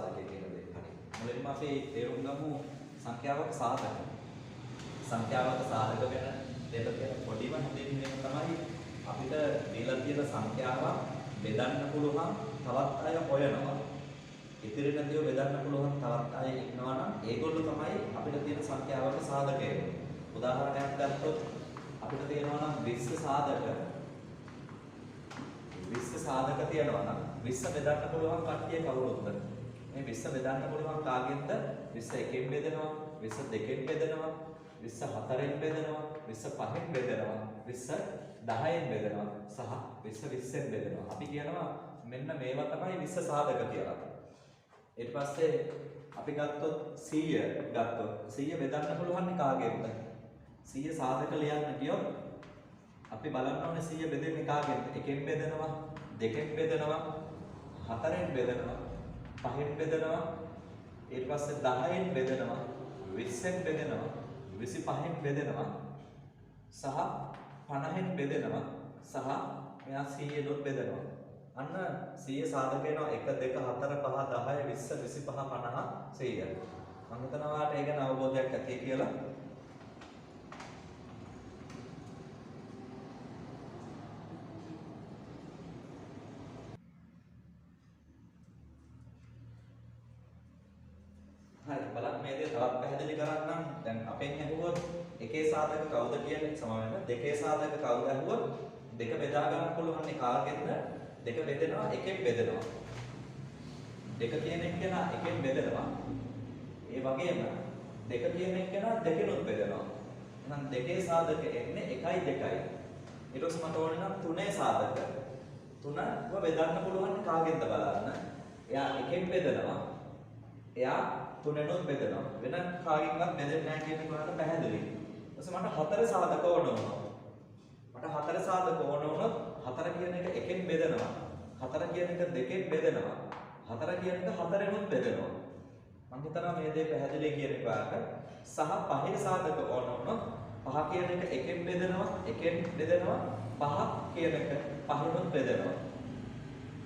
සාධකය කියන දේ. හරි. මුලින්ම අපි තේරුම් ගමු සංඛ්‍යාවක සාධක. සංඛ්‍යාවක සාධක ගැන දෙන්න තියෙන පොඩිම හැඳින්වීම තමයි අපිට දීලා තියෙන සංඛ්‍යාවක් බෙදන්න පුළුවන් තවත් අය හොයනවා. ඉතිරි නැතිව බෙදන්න පුළුවන් තවත් අය ඉන්නවා නම් ඒගොල්ලෝ තමයි අපිට තියෙන සංඛ්‍යාවක සාධකය. උදාහරණයක් ගත්තොත් අපිට තියෙනවා නම් 20 සාධක 20 සාධක තියෙනවා නම් 20 බෙදන්න පුළුවන් කට්ටිය කවුරුද? මේ 20 බෙදන්න පුළුවන් කාගෙන්ද? 20 එකෙන් බෙදනවා, 20 දෙකෙන් බෙදනවා, 20 හතරෙන් බෙදනවා, 20 පහෙන් බෙදනවා, 20 10න් බෙදනවා සහ 20 20න් බෙදනවා. අපි කියනවා මෙන්න මේවා තමයි 20 සාධක කියලා. ඊට පස්සේ අපි ගත්තොත් 100 ගත්තොත් 100 බෙදන්න පුළුවන් කාගෙන්ද? 100 සාධක ලියන්න ගියොත් අපි බලන්න ඕනේ 100 බෙදෙන්නේ කාගෙන්ද? එකෙන් බෙදනවා, දෙකෙන් බෙදනවා, හතරෙන් බෙදනවා, පහෙන් බෙදනවා, ඊට පස්සේ 10න් බෙදනවා, 20න් බෙදනවා, 25න් බෙදනවා සහ 50න් බෙදනවා සහ මෙයා 100න් බෙදනවා. අන්න 100 සාධක වෙනවා 1 2 4 5 10 20 25 50 100. මම හිතනවා ඔයාලට ඒක ගැන අවබෝධයක් ඇති කියලා. හරි බලන්න මේ දේ තවත් පැහැදිලි කරන්නම්. දැන් අපෙන් ඇහුවොත් එකේ සාධක කවුද කියන්නේ සමාන වෙන දෙකේ සාධක කවුද ඇහුවොත් දෙක බෙදා ගන්න පුළුවන් කාගෙන්ද? දෙක බෙදෙනවා එකෙන් බෙදෙනවා. දෙක කියන එක කෙනා එකෙන් බෙදෙනවා. ඒ වගේම දෙක කියන එක කෙනා දෙකෙනුත් බෙදෙනවා. එහෙනම් දෙකේ සාධක එන්නේ 1යි 2යි. ඊට පස්සේ මට ඕනේ නම් තුනේ සාධක. තුනව බෙදන්න පුළුවන් කාගෙන්ද බලන්න. එයා එකෙන් බෙදෙනවා. එයා තුනෙනුත් බෙදෙනවා. වෙන කාගෙන්වත් බෙදෙන්නේ නැහැ කියන එක ඔයාලට පැහැදිලි. ඊට මට හතර සාධක ඕන වුණා. මට හතර සාධක ඕන වුණොත් හතර කියන එක එකෙන් බෙදෙනවා. හතර කියන එක දෙකෙන් බෙදෙනවා. හතර කියන එක හතරෙනුත් බෙදෙනවා. මම හිතනවා මේ දේ පැහැදිලි කියන එක ඔයාලට. සහ පහේ සාධක ඕන වුණොත් පහ කියන එක එකෙන් බෙදෙනවා, එකෙන් බෙදෙනවා. පහ කියන එක පහෙනුත් බෙදෙනවා.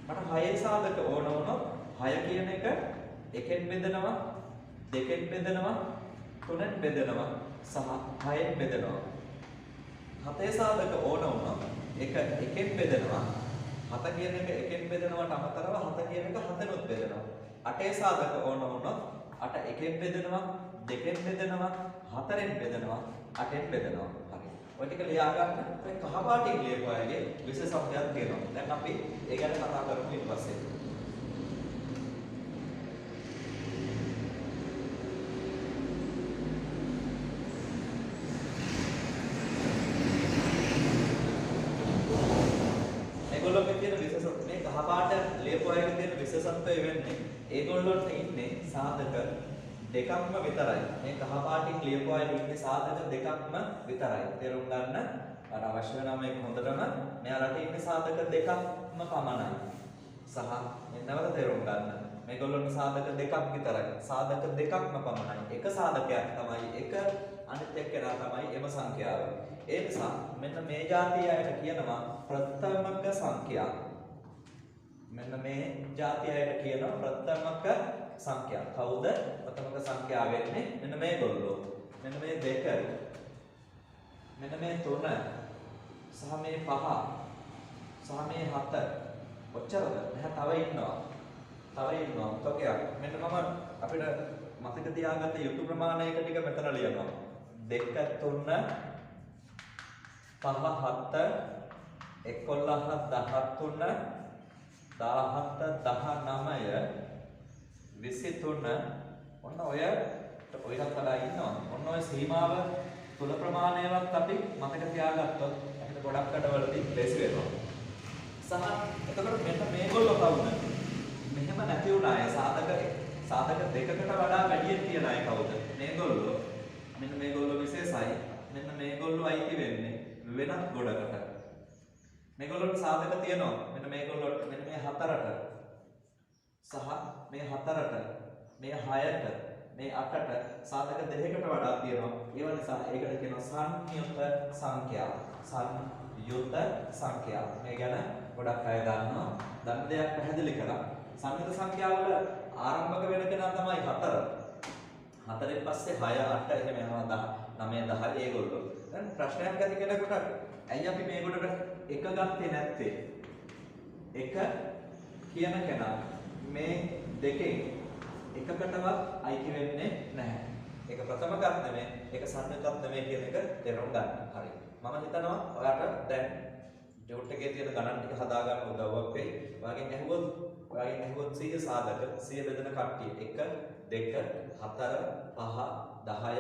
මට හයේ සාධක ඕන වුණොත් හය කියන එක එකෙන් බෙදෙනවා, දෙකෙන් බෙදෙනවා, තුනෙන් බෙදෙනවා සහ හයෙන් බෙදෙනවා. හතේ සාධක ඕන වුණොත් එක එකෙන් බෙදෙනවා. හත කියන එක එකෙන් බෙදෙනවට අමතරව හත කියන එක හතෙනුත් බෙදෙනවා. අටේ සාධක ඕන වුණොත් අට එකෙන් බෙදෙනවා, දෙකෙන් බෙදෙනවා, හතරෙන් බෙදෙනවා, අටෙන් බෙදෙනවා. හරි. ඔය ටික ලියා ගන්න. ඔය කහ පාටින් ලියපු අයගේ විශේෂත්වයක් තියෙනවා. දැන් අපි ඒ ගැන කතා කරමු ඊට පස්සේ. විශේෂත්වය වෙන්නේ ඒගොල්ලොන්ට ඉන්නේ සාධක දෙකක්ම විතරයි. මේ කහ පාටින් ලියපු අය ඉන්නේ සාධක දෙකක්ම විතරයි. තේරුම් ගන්න. අර අවශ්‍ය වෙනවා මේක හොඳටම මෙයාලට ඉන්නේ සාධක දෙකක්ම පමණයි. සහ මෙන්නවල තේරුම් ගන්න. මේගොල්ලොන්ට සාධක දෙකක් විතරයි. සාධක දෙකක්ම පමණයි. එක සාධකයක් තමයි එක අනිත් එක්කෙනා තමයි එම සංඛ්‍යාව. ඒ නිසා මෙන්න මේ જાතිය අයට කියනවා ප්‍රථමක සංඛ්‍යා. මෙන්න මේ જાතියයට කියනවා ප්‍රථමක සංඛ්‍යා. කවුද ප්‍රථමක සංඛ්‍යාව වෙන්නේ? මෙන්න මේගොල්ලෝ. මෙන්න මේ දෙක. මෙන්න මේ තුන. සහ මේ පහ. සහ මේ හත. ඔච්චරද? නැහැ තව ඉන්නවා. තව ඉන්නවා. තෝකයක්. මෙන්න මම අපිට මතක තියාගන්න යුතු ප්‍රමාණයක ටික මෙතන ලියනවා. 2 3 5 7 11 13 17 19 23 ඔන්න ඔයත් වඩා ඉන්නවා. ඔන්න ඔය සීමාව තුල ප්‍රමාණයවත් අපි මතක තියාගත්තොත් අපිට ගොඩක් කඩවලදී ලේසි වෙනවා. සහ එතකොට මෙන්න මේගොල්ලෝ කවුද? මෙහෙම නැති වුණා අය සාධක දෙකකට වඩා වැඩියෙන් තියන අය කවුද? මේගොල්ලෝ. මෙන්න මේගොල්ලෝ විශේෂයි. මෙන්න මේගොල්ලෝ අයිති වෙන්නේ වෙනත් ගොඩකට. මේගොල්ලොන්ට සාධක තියෙනවා. මෙන්න මේගොල්ලොන්ට මෙන්න මේ හතරට සහ මේ හතරට මේ හයට මේ අටට සාධක දෙකකට වඩා තියෙනවා. ඒ නිසා ඒකට කියනවා සංයුත සංඛ්‍යා. සංයුත සංඛ්‍යා. මේ ගැන ගොඩක් අය දන්නවා. දන්න දෙයක් පැහැදිලි කරා. සංයුත සංඛ්‍යාවල ආරම්භක වෙන කෙනා තමයි 4. 4න් පස්සේ 6 8 එහෙම යනවා 10 9 10 ඒගොල්ලෝ. දැන් ප්‍රශ්නයක් ඇති කෙනෙකුට ඇයි අපි මේ කොටට 1 ගත්තේ නැත්තේ? 1 කියන කෙනා මේ දෙකෙන් එකකටවත් අයිති වෙන්නේ නැහැ. ඒක ප්‍රථම ගත් නෙමෙයි, ඒක සංයුතත් නෙමෙයි කියන එක තේරුම් ගන්න. හරි. මම හිතනවා ඔයාලට දැන් ඩොට් එකේ තියෙන ගණන් ටික හදා ගන්න උදව්වක් වෙයි. ඔයාගෙන් ඇහුවොත් 100 සාධක 100 බෙදෙන කට්ටිය 1 2 4 5 10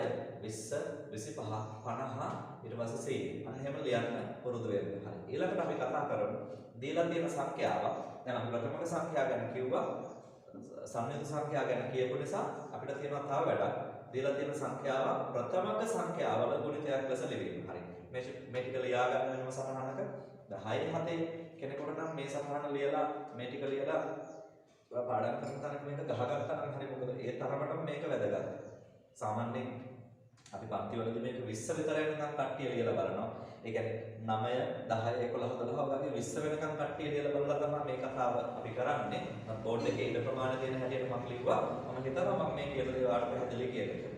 20 25 50 ඊට පස්සේ 100. අන්න එහෙම ලියන්න පුරුදු වෙන්න. හරි. ඊළඟට අපි කතා කරමු දීලා තියෙන සංඛ්‍යාව. දැන් අපි ප්‍රථමක සංඛ්‍යාව ගැන කිව්වා. සංයුත සංඛ්‍යාව ගැන කියපු නිසා අපිට තියෙනවා තව වැඩක්. දීලා තියෙන සංඛ්‍යාව ප්‍රථමක සංඛ්‍යාවල ගුණිතයක් ලෙස ලියවීම. හරි. මේ ටික ලියා ගන්න වෙනම සටහනක 10 7 කෙනෙකුට නම් මේ සටහන ලියලා මේ ටික ලියලා ඔයා පාඩම් කරන තරම මේක ගහගත්තා නම් හරි. මොකද ඒ තරමටම මේක වැදගත්. සාමාන්‍යයෙන් අපි පන්ති වලදී මේක 20 විතර වෙනකම් කට්ටිය ලියලා බලනවා. ඒ කියන්නේ 9 10 11 12 වගේ 20 වෙනකම් කට්ටිය ලියලා බලලා තමයි මේ කතාව අපි කරන්නේ. මම බෝඩ් එකේ ඉන්න ප්‍රමාණය තියෙන හැටියට මම ලිව්වා. මම හිතනවා මම මේ කියලා දේ ඔයාලට පැහැදිලි කියලා.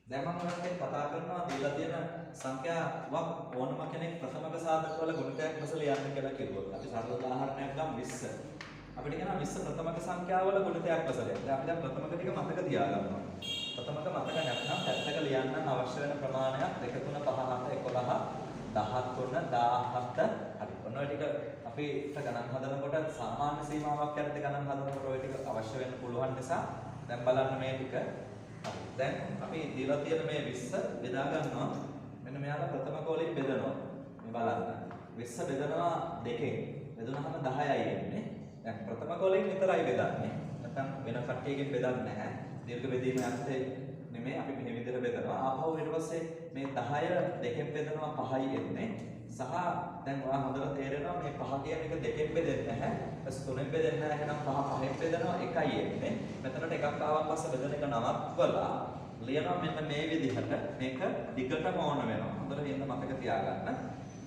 දැන් මම ඔයාලට කතා කරනවා දීලා තියෙන සංඛ්‍යාවක් ඕනම කෙනෙක් ප්‍රථමක සාධක වල ගුණිතයක් ලෙස ලියන්න කියලා කිව්වොත් අපි සරල උදාහරණයක් ගමු 20. අපිට කියනවා 20 ප්‍රථමක සංඛ්‍යාවල ගුණිතයක් ලෙස ලියන්න. දැන් අපි දැන් ප්‍රථමක ටික මතක තියාගන්නවා. ප්‍රථමක මතක නැත්නම් පැත්තක ලියන්න අවශ්‍ය වෙන ප්‍රමාණයක් 2 3 5 7 11 13 17 හරි. ඔන්න ඔය ටික අපිට ගණන් හදනකොට සාමාන්‍ය සීමාවක් යටතේ ගණන් හදනකොට ඔය ටික අවශ්‍ය වෙන්න පුළුවන් නිසා දැන් බලන්න මේ ටික. දැන් අපි දීලා තියෙන මේ 20 බෙදා ගන්නවා. මෙන්න මෙයාලා ප්‍රථමක වලින් බෙදනවා. මේ බලන්න. 20 බෙදනවා දෙකෙන්. බෙදුනහම 10යි එන්නේ. දැන් ප්‍රථමක වලින් විතරයි බෙදන්නේ. නැත්නම් වෙන කට්ටියකින් බෙදන්නේ නැහැ. දීර්ඝ බෙදීම යන්නේ නෙමෙයි අපි මේ විදිහට බෙදනවා. ආපහු ඊට පස්සේ මේ 10 දෙකෙන් බෙදනවා 5යි එන්නේ. සහ දැන් ඔයා හොඳට තේරෙනවා මේ 5 කියන එක දෙකෙන් බෙදෙන්නේ නැහැ. ඊට 3ෙන් බෙදෙන්නේ නැහැ. එහෙනම් 5 5ෙන් බෙදනවා 1යි එන්නේ. මෙතනට එකක් ආවන් පස්සේ බෙදෙන එක නවත්වලා ලියනවා මෙන්න මේ විදිහට. මේක දිගටම ඕන වෙනවා. හොඳට මෙන්න මතක තියාගන්න.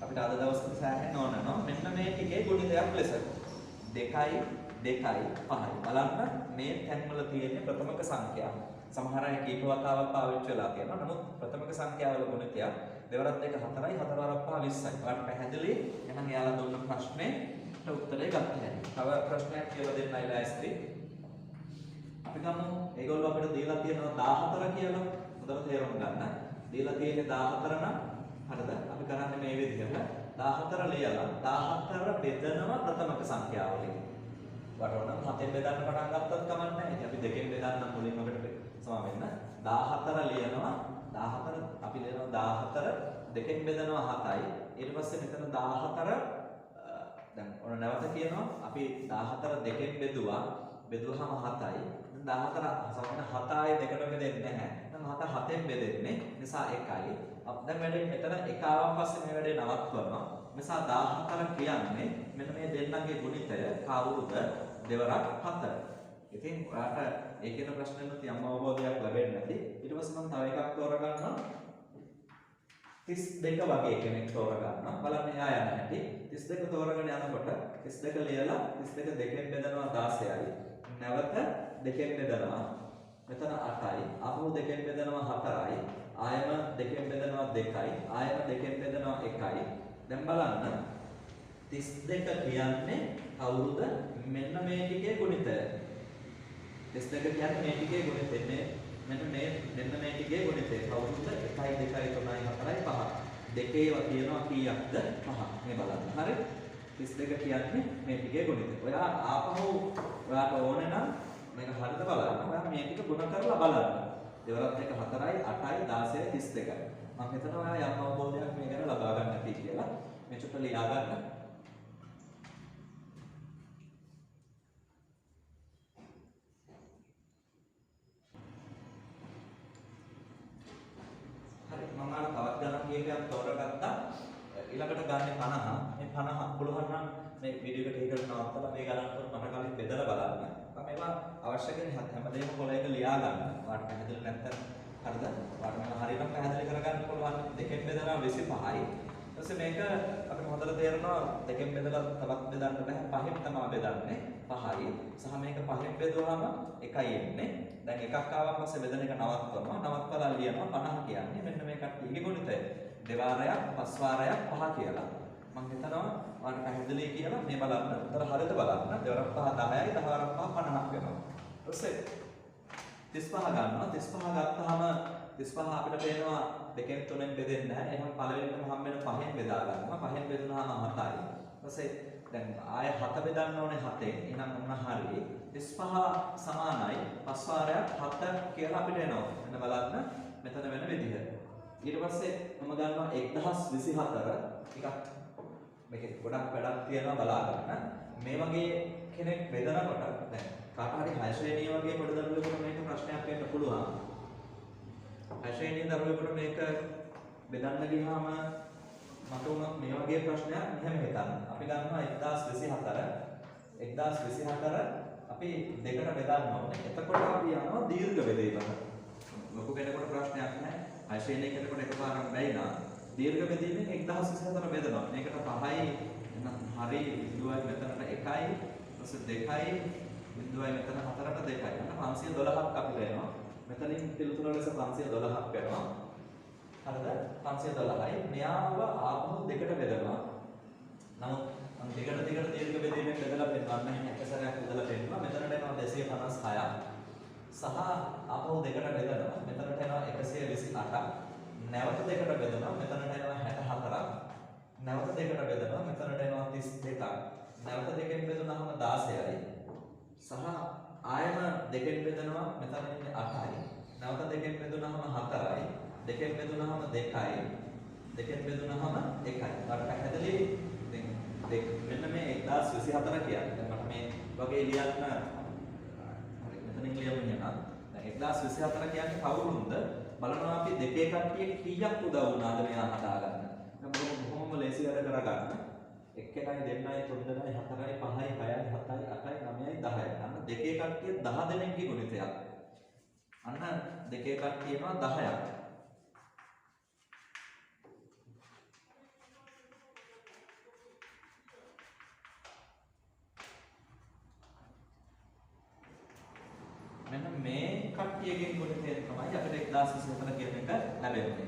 අපිට අද දවසේ සෑහෙන්න ඕන වෙනවා. මෙන්න මේ ටිකේ ගුණිතයක් ලෙස 2යි 2යි 5යි. බලන්න මේ තැන්වල තියෙන ප්‍රථමක සංඛ්‍යාව. සමහර අය කීප වතාවක් පාවිච්චි වෙලා තියෙනවා. නමුත් ප්‍රථමක සංඛ්‍යාවල ගුණිතයක් දෙවරක් 2 4යි 4 වරක් 5 20යි. ඔයාලට පැහැදිලි? එහෙනම් එයාලා දුන්න ප්‍රශ්නෙට උත්තරේ ගන්න හැටි. තව ප්‍රශ්නයක් කියලා දෙන්නයි ලෑස්ති. අපි ගමු ඒගොල්ලෝ අපිට දීලා තියෙනවා 14 කියලා. හොඳට තේරුම් ගන්න. දීලා තියෙන්නේ 14 නම් හරිද? අපි කරන්නේ මේ විදිහට 14 ලියලා 14 බෙදනවා ප්‍රථමක සංඛ්‍යාවලින්. වටවනම් 7ෙන් බෙදන්න පටන් ගත්තත් කමක් නැහැ. ඉතින් අපි 2ෙන් බෙදන්න මුලින්ම අපිට සම වෙන්න 14 ලියනවා 14 අපි ලියනවා 14 2ෙන් බෙදනවා 7යි. ඊට පස්සේ මෙතන 14 දැන් ඔන්න නැවත කියනවා අපි 14 2ෙන් බෙදුවාම 7යි. 14 සමහර 7යි 2ට බෙදෙන්නේ නැහැ. නම් 7 7ෙන් බෙදෙන්නේ නිසා 1යි. දැන් වැඩේ මෙතන 1 ආවන් පස්සේ මේ වැඩේ නවත්වනවා. නිසා 14 කියන්නේ මෙන්න මේ දෙන්නගේ ගුණිතය කවුරුද? දෙවරක් 4. ඉතින් ඔයාලට ඒ කියන ප්‍රශ්නෙට යම් අවබෝධයක් ලැබෙන්නේ නැති. ඊට පස්සේ මම තව එකක් තෝරගන්නවා. 32 වගේ කෙනෙක් තෝරගන්නවා. බලන්න එයා යන හැටි. 32 තෝරගෙන යනකොට 32 ලියලා 32 දෙකෙන් බෙදනවා 16යි. නැවත දෙකෙන් බෙදනවා. මෙතන 8යි. ආපහු දෙකෙන් බෙදනවා 4යි. ආයම දෙකෙන් බෙදනවා 2යි. ආයම දෙකෙන් බෙදනවා 1යි. දැන් බලන්න 32 කියන්නේ කවුරුද? මෙන්න මේ ටිකේ ගුණිතය. 32 කියන්නේ මේ ටිකේ ගුණිතය. මෙන්න මේ ටිකේ ගුණිතය. කවුරුද? 1යි 2යි 3යි 4යි 5. දෙකේව තියෙනවා කීයක්ද? 5. මේ බලන්න. හරි? 32 කියන්නේ මේ ටිකේ ගුණිතය. ඔයා ආපහු ඔයාට ඕනේ නම් මේක හරියට බලන්න. ඔයා මේ ටික ගුණ කරලා බලන්න. දෙවරත් එක 4යි 8යි 16යි 32යි. මම හිතනවා ඔයා යම් අවබෝධයක් මේ ගැන ලබා ගන්න ඇති කියලා. මේ චුට්ට ලියා ගන්න. හරි මම අර තවත් ගණන් කීපයක් තෝරගත්තා. ඊළඟට ගන්න 50. මේ 50 පුළුවන් නම් මේ වීඩියෝ එක ටිකකට නවත්තලා මේ ගණන් තුන මට කලින් බෙදලා බලන්න. මම මේවා අවශ්‍ය කෙනෙක් හැමදේම පොළේක ලියා ගන්න. ඔයාලට පැහැදිලි නැත්නම් හරිද? ඔයාලට මේවා හරියට පැහැදිලි කරගන්න පුළුවන්. දෙකෙන් බෙදනවා 25යි. ඊට පස්සේ මේක අපිට හොඳට තේරෙනවා දෙකෙන් බෙදලා තවත් බෙදන්න බෑ. පහෙන් තමයි බෙදන්නේ. 5යි. සහ මේක පහෙන් බෙදුවාම 1යි එන්නේ. දැන් එකක් ආවන් පස්සේ බෙදන එක නවත්වනවා. නවත්වලා ලියනවා 50 කියන්නේ. මෙන්න මේ කට්ටියගේ ගුණිතය. දෙවාරයක්, පස් වාරයක් 5 කියලා. මම හිතනවා ඔයාලට පැහැදිලි කියලා මේ බලන්න. උතර හරියට බලන්න. දෙවරක් 5 10යි, 10 වරක් 5 50ක් වෙනවා. ඊට පස්සේ 35 ගන්නවා. 35 ගත්තාම 35 අපිට පේනවා දෙකෙන් තුනෙන් බෙදෙන්නේ නැහැ. එහෙනම් පළවෙනිටම හම් වෙන 5ෙන් බෙදා ගන්නවා. 5ෙන් බෙදුනහම 7යි. ඊට පස්සේ දැන් ආය 7 බෙදන්න ඕනේ 7ෙන්. එහෙනම් ඔන්න හරියි. 35 සමානයි 5 වාරයක් 7 කියලා අපිට එනවා. එන්න බලන්න මෙතන වෙන විදිහ. ඊට පස්සේ මම ගන්නවා 1024 ටිකක් මේකේ ගොඩක් වැඩක් තියෙනවා බලා ගන්න. මේ වගේ කෙනෙක් බෙදනකොට දැන් කාට හරි 6 ශ්‍රේණිය වගේ පොඩි දරුවෙකුට මේක ප්‍රශ්නයක් වෙන්න පුළුවන්. 6 ශ්‍රේණිය දරුවෙකුට මේක බෙදන්න ගියාම මට උනත් මේ වගේ ප්‍රශ්නයක් මෙහෙම හිතන්න. අපි ගන්නවා 1024 අපි දෙකට බෙදන්න ඕනේ. එතකොට අපි යනවා දීර්ඝ බෙදීමකට. ලොකු කෙනෙකුට ප්‍රශ්නයක් නැහැ. 6 ශ්‍රේණිය කෙනෙකුට එකපාරක් බැයි නා දීර්ඝ බෙදීමෙන් 1024 බෙදනවා. මේකට 5යි එහෙනම් හරි බිඳුවයි මෙතනට 1යි ඊපස්සේ 2යි බිඳුවයි මෙතන 4ට 2යි. එහෙනම් 512ක් අපිට එනවා. මෙතනින් පිළිතුර ලෙස 512ක් වෙනවා. හරිද? 512යි. මෙයාව ආපහු දෙකට බෙදනවා. නමුත් මම දෙකට දීර්ඝ බෙදීමෙන් බෙදලා පෙන්නන්න එක සැරයක් බෙදලා පෙන්නනවා. මෙතනට එනවා 256ක්. සහ ආපහු දෙකට බෙදනවා. මෙතනට එනවා 128ක්. නැවත දෙකට බෙදනවා. මෙතනට එනවා 64ක්. නැවත දෙකට බෙදනවා. මෙතනට එනවා 32ක්. නැවත දෙකෙන් බෙදුනහම 16යි. සහ ආයම දෙකෙන් බෙදනවා. මෙතන ඉන්නේ 8යි. නැවත දෙකෙන් බෙදුනහම 4යි. දෙකෙන් බෙදුනහම 2යි. දෙකෙන් බෙදුනහම 1යි. ඔයාලට පැහැදිලි මෙන්න මේ 1024 කියන්නේ. දැන් මට මේ වගේ ලියන්න හරි මෙතනින් ලියමු නේද? දැන් 1024 කියන්නේ කවුරුන්ද? බලනවා අපි දෙකේ කට්ටිය කීයක් උදව් වුණාද මෙයා හදාගන්න. දැන් බොහොම ලේසි වැඩ කරගන්න. 1 2 3 4 5 6 7 8 9 10යි. අන්න දෙකේ කට්ටිය 10 දෙනෙක්ගේ ගුණිතයක්. අන්න දෙකේ කට්ටිය එනවා 10ක්. මෙන්න මේ කට්ටියගෙන් ගුණිතය තමයි අපිට 1024 කියන එක ලැබෙන්නේ.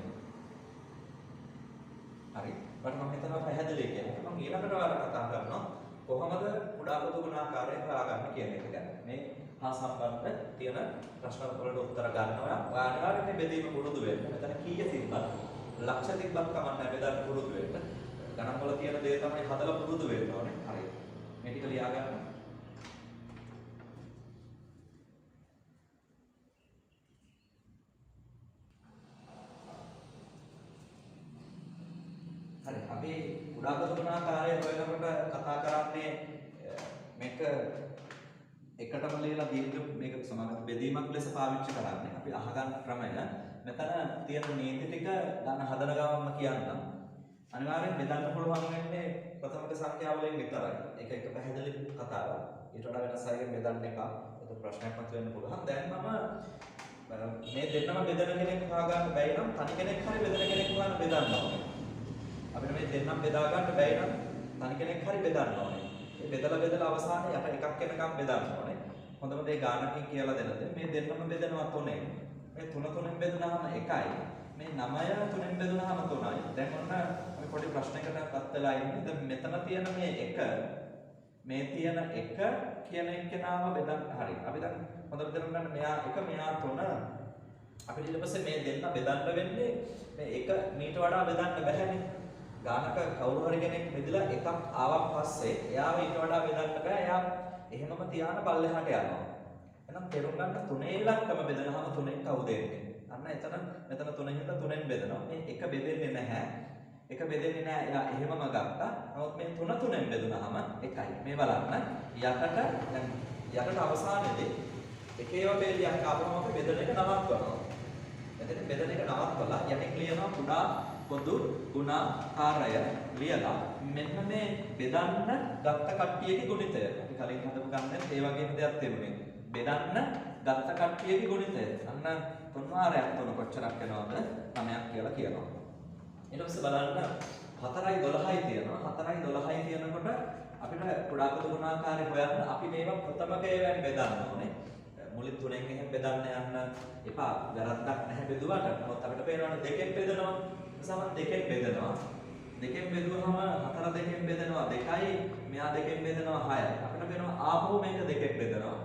හරි. මට මම හිතනවා පැහැදිලි කියලා. මම ඊළඟට ඔයාලට කතා කරනවා කොහොමද කුඩා පොදු ගුණාකාරය හොයාගන්න කියන එක ගැන. මේ හා සම්බන්ධ තියෙන ප්‍රශ්න වලට උත්තර ගන්න ඔයාලට මේ බෙදීම පුරුදු වෙන්න. මෙතන කීය තිබ්බත් ලක්ෂ තිබ්බත් කමක් නැහැ බෙදන්න පුරුදු වෙන්න. ගණන් වල තියෙන දේ තමයි හදලා පුරුදු වෙන්න ඕනේ. හරි. මේ ටික ලියා ගන්න. හරි අපි කුඩා පොදු ගුණාකාරය හොයනකොට කතා කරන්නේ මේක එකටම ලියලා දීර්ඝ මේක සමාන බෙදීමක් ලෙස පාවිච්චි කරන්නේ. අපි අහගන්න ක්‍රමය මෙතන තියෙන නීති ටික ගන්න හදන ගමන්ම කියන්නම්. අනිවාර්යෙන් බෙදන්න පුළුවන් වෙන්නේ ප්‍රථමික සංඛ්‍යා වලින් විතරයි. ඒක එක පැහැදිලි කතාවක්. ඊට වඩා වෙනස් අයගෙන් බෙදන්න එක ඒක ප්‍රශ්නයක් මතුවෙන්න පුළුවන්. දැන් මම මේ දෙන්නම බෙදන කෙනෙක් හොයාගන්න බැයි නම් තනි කෙනෙක් හරි බෙදන කෙනෙක් හොයන්න බෙදන්න ඕනේ. අපිට මේ දෙන්නම් බෙදා ගන්න බැයි නම් තනි කෙනෙක් හරි බෙදන්න ඕනේ. මේ බෙදලා අවසානයේ යට එකක් වෙනකම් බෙදන්න ඕනේ. හොඳම දේ ගානකින් කියලා දෙන්නද මේ දෙන්නම බෙදනවා 3ෙන්. මේ 3 බෙදුනහම 1යි. මේ 9 3ෙන් බෙදුනහම 3යි. දැන් ඔන්න අපි පොඩි ප්‍රශ්නයකටපත් වෙලා ඉන්නේ. දැන් මෙතන තියෙන මේ 1 මේ තියෙන 1 කියන එක්කෙනාම බෙදන්න හරි. අපි දැන් හොඳට දැනුම් ගන්න මෙයා 1 මෙයා 3 අපිට ඊට පස්සේ මේ දෙන්න බෙදන්න වෙන්නේ මේ 1 මීට වඩා බෙදන්න බැහැනේ. ගානක කවුරු හරි කෙනෙක් බෙදලා එකක් ආවන් පස්සේ එයාව ඊට වඩා බෙදන්න බෑ. එයා එහෙමම තියාන පල්ලෙහාට යනවා. එහෙනම් තේරුම් ගන්න 3 ඉලක්කම බෙදනහම 3ෙන් කවුද එන්නේ? අන්න එතන මෙතන 3 හින්දා 3ෙන් බෙදනවා. මේ 1 බෙදෙන්නේ නැහැ. 1 බෙදෙන්නේ නැහැ. එයා එහෙමම ගත්තා. නමුත් මේ 3ෙන් බෙදුනහම 1යි. මේ බලන්න යකට දැන් යකට අවසානයේදී එකේව බෙදයක් ආවම අපි බෙදන එක නවත්වනවා. එතන බෙදන එක නවත්වලා යටින් ලියනවා කුඩා පොදු ගුණාකාරය ලියලා මෙන්න මේ බෙදන්න ගත්ත කට්ටියගේ ගුණිතය. අපි කලින් හදපු ගන්න ඒ වගේම දෙයක් තිබුණේ. බෙදන්න ගත්ත කට්ටියගේ ගුණිතය. අන්න 3 වාරයක් 3 කොච්චරක් වෙනවද? 9ක් කියලා කියනවා. ඊට පස්සේ බලන්න 4යි 12යි තියෙනවා. 4යි 12යි තියෙනකොට අපිට කුඩාපද ගුණාකාරය හොයන්න අපි මේවා ප්‍රථමකයෙන් බෙදන්න ඕනේ. මුලින් 3න් එහෙම බෙදන්න යන්න එපා. වැරද්දක් නැහැ බෙදුවට. නමුත් අපිට පේනවනේ 2ෙන් බෙදනවා. නිසා මම 2ෙන් බෙදනවා. 2ෙන් බෙදුවහම 4 2ෙන් බෙදනවා 2යි. මෙයා 2ෙන් බෙදනවා 6යි. අපිට පේනවා ආපහු මේක 2ෙන් බෙදනවා.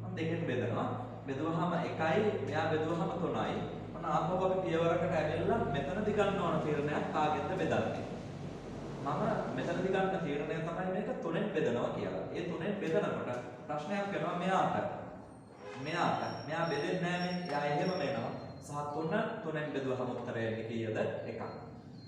මම 2ෙන් බෙදනවා. බෙදුවහම 1යි. මෙයා බෙදුවහම 3යි. ඔන්න ආපහු අපි පියවරකට ඇවිල්ලා මෙතනදි ගන්න ඕන තීරණයක් කාගෙන්ද බෙදන්නේ. මම මෙතනදි ගන්න තීරණය තමයි මේක 3ෙන් බෙදනවා කියලා. ඒ 3ෙන් බෙදනකොට ප්‍රශ්නයක් වෙනවා මෙයාට. මෙයා බෙදෙන්නේ නැහැ මේ. එයා එහෙම වෙනවා. සහ 3ෙන් බෙදුවහම උත්තරය එන්නේ කීයද? 1ක්.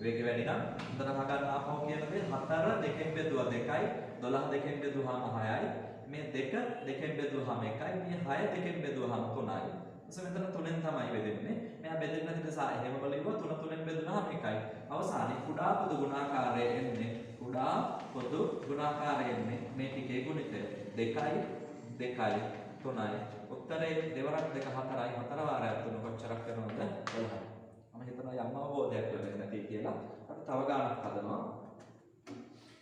වේගය වැඩි නම් හොඳට හගන්න ආපහු කියන දේ 4 2ෙන් බෙදුවා 2යි 12 2ෙන් බෙදුවාම 6යි මේ 2 2ෙන් බෙදුවාම 1යි මේ 6 2ෙන් බෙදුවාම 3යි. එතකොට මෙතන 3ෙන් තමයි බෙදෙන්නේ. මෙයා බෙදෙන්නේ නැති නිසා එහෙම බලුවා 3 3ෙන් බෙදුනහම 1යි. අවසානයේ කුඩා පොදු ගුණාකාරය එන්නේ කුඩා පොදු ගුණාකාරය එන්නේ මේ ටිකේ ගුණිතය 2යි 2යි 3යි. උත්තරේ දෙවරක් 2 4යි 4 වාරයක් 3 කොච්චරක් වෙනවද? 12යි. මම හිතනවා යම් අවබෝධයක් ලැබෙන්නේ නැති කියලා. අපි තව ගානක් හදනවා.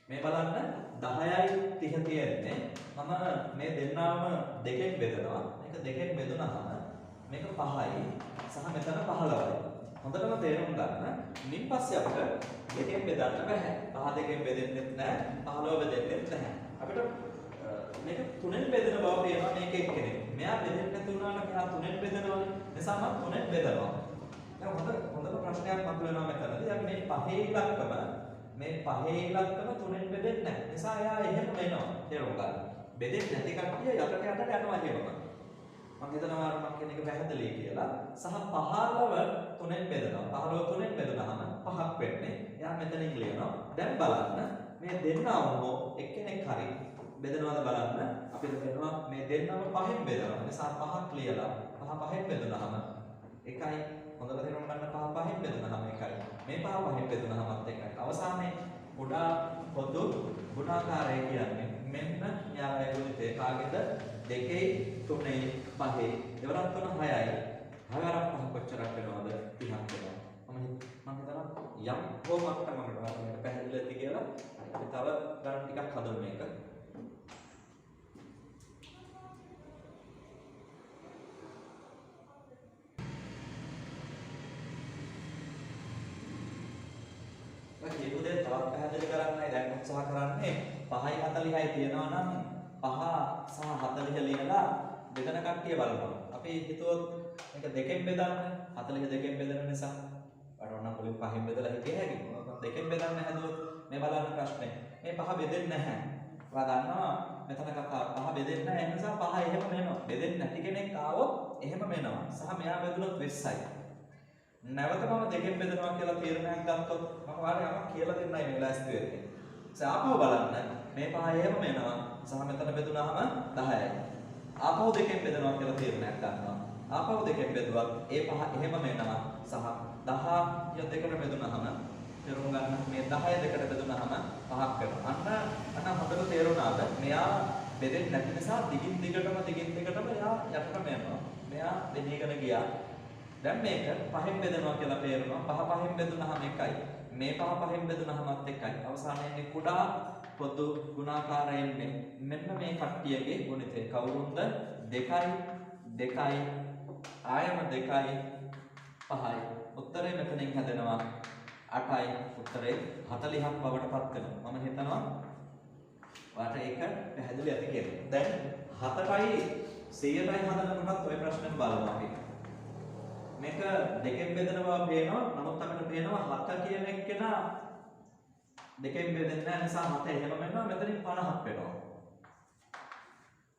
මේ බලන්න 10යි 30 තියෙන්නේ. මම මේ දෙන්නාම 2ෙන් බෙදනවා. මේක 2ෙන් බෙදුනහම මේක 5යි සහ මෙතන 15යි. හොඳටම තේරුම් ගන්න. මින් පස්සේ අපිට 2ෙන් බෙදන්න බෑ. 5 2ෙන් බෙදෙන්නෙත් නෑ. 15 බෙදෙන්නෙත් නැහැ. අපිට මේක 3ෙන් බෙදෙන බව පේනවා මේක එක්කෙනෙක්. මෙයා බෙදෙන්නේ නැති වුණාට මෙයා 3ෙන් බෙදනවානේ. නිසා මම 3ෙන් බෙදනවා. දැන් හොඳ ප්‍රශ්නයක් මතුවෙනවා මෙතනදී. දැන් මේ පහේ ඉලක්කම 3ෙන් බෙදෙන්නේ නැහැ. නිසා එයා එහෙම වෙනවා. තේරුම් ගන්න. බෙදෙන්නේ නැති කට්ටිය යටට යනවා එහෙමම. මම හිතනවා මම කියන එක පැහැදිලි කියලා. සහ 15 3ෙන් බෙදනවා. 15 3ෙන් බෙදුනහම 5ක් වෙන්නේ. එයා මෙතනින් ලියනවා. දැන් බලන්න මේ දෙන්නවම එක්කෙනෙක් හරි බෙදනවාද බලන්න. අපිට වෙනවා මේ දෙන්නම 5ෙන් බෙදනවා. නිසා 5ක් ලියලා 5 5ෙන් බෙදුනහම 1යි. හොඳට තේරුම් ගන්න 5 5ෙන් බෙදුනහම 1යි. මේ 5 5ෙන් බෙදුනහමත් 1යි. අවසානයේ කුඩා පොදු ගුණාකාරය කියන්නේ මෙන්න යාලේ ගුණිතේ කාගේද? 2යි 3යි 5යි. දෙවරක් 3 6යි. 6 වරක් 5 කොච්චරක් වෙනවද? 30ක් වෙනවා. මම හිතනවා යම් කොමකට මම පැහැදිලි ඇති කියලා. අපි තව ගණන් ටිකක් හදමු මේක. කියපු දේ තවත් පැහැදිලි කරන්නයි දැන් උත්සාහ කරන්නේ 5යි 40යි තියෙනවා නම් 5 සහ 40 ලියලා බෙදන කට්ටිය බලනවා. අපි හිතුවොත් මේක 2ෙන් බෙදන්න 40 2ෙන් බෙදන නිසා වඩවන්න පුළුවන් 5ෙන් බෙදලා හිතේ හැකි. 2ෙන් බෙදන්න හැදුවොත් මේ බලන්න ප්‍රශ්නේ. මේ 5 බෙදෙන්නේ නැහැ. ඔයා දන්නවා මෙතන කතා 5 බෙදෙන්නේ නැහැ. ඒ නිසා 5 එහෙම වෙනවා. බෙදෙන්නේ නැති කෙනෙක් ආවොත් එහෙම වෙනවා. සහ මෙයා බෙදුනොත් 20යි. නැවත මම 2ෙන් බෙදනවා කියලා තීරණයක් ගත්තොත් මම ඔයාලට යමක් කියලා දෙන්නයි මේ ලෑස්ති වෙන්නේ. ආපහු බලන්න මේ 5 එහෙම වෙනවා සහ මෙතන බෙදුනහම 10යි. ආපහු 2ෙන් බෙදනවා කියලා තීරණයක් ගන්නවා. ආපහු 2ෙන් බෙදුවත් ඒ 5 එහෙම වෙනවා සහ 10 ය 2කට බෙදුනහම තේරුම් ගන්න මේ 10 2කට බෙදුනහම 5ක් වෙනවා. අන්න හොඳට තේරුණාද? මෙයා බෙදෙන්නේ නැති නිසා දිගින් දිගටම එයා යටටම යනවා. මෙයා දෙහිගෙන ගියා. දැන් මේක 5ෙන් බෙදනවා කියලා පේනවා. 5 5ෙන් බෙදුනහම 1යි. මේ 5 5ෙන් බෙදුනහමත් 1යි. අවසානයේ කුඩා පොදු ගුණාකාරයෙන් මෙන්න මේ කට්ටියගේ ගුණිතය කවුරුන්ද? 2යි 2යි ආයම 2යි 5යි. උත්තරේ මෙතනින් හැදෙනවා 8යි. උත්තරේ 40ක් බවට පත් වෙනවා. මම හිතනවා ඔයාලට ඒක පැහැදිලි ඇති කියලා. දැන් 7යි 100යි හදනකොටත් ওই ප්‍රශ්නෙම බලමු අපි. මේක 2ෙන් බෙදන බව පේනවා. නමුත් අපිට පේනවා 7 කියන එක්කෙනා 2ෙන් බෙදෙන්නේ නැහැ නිසා 7 එහෙම වෙනවා. මෙතනින් 50ක් වෙනවා.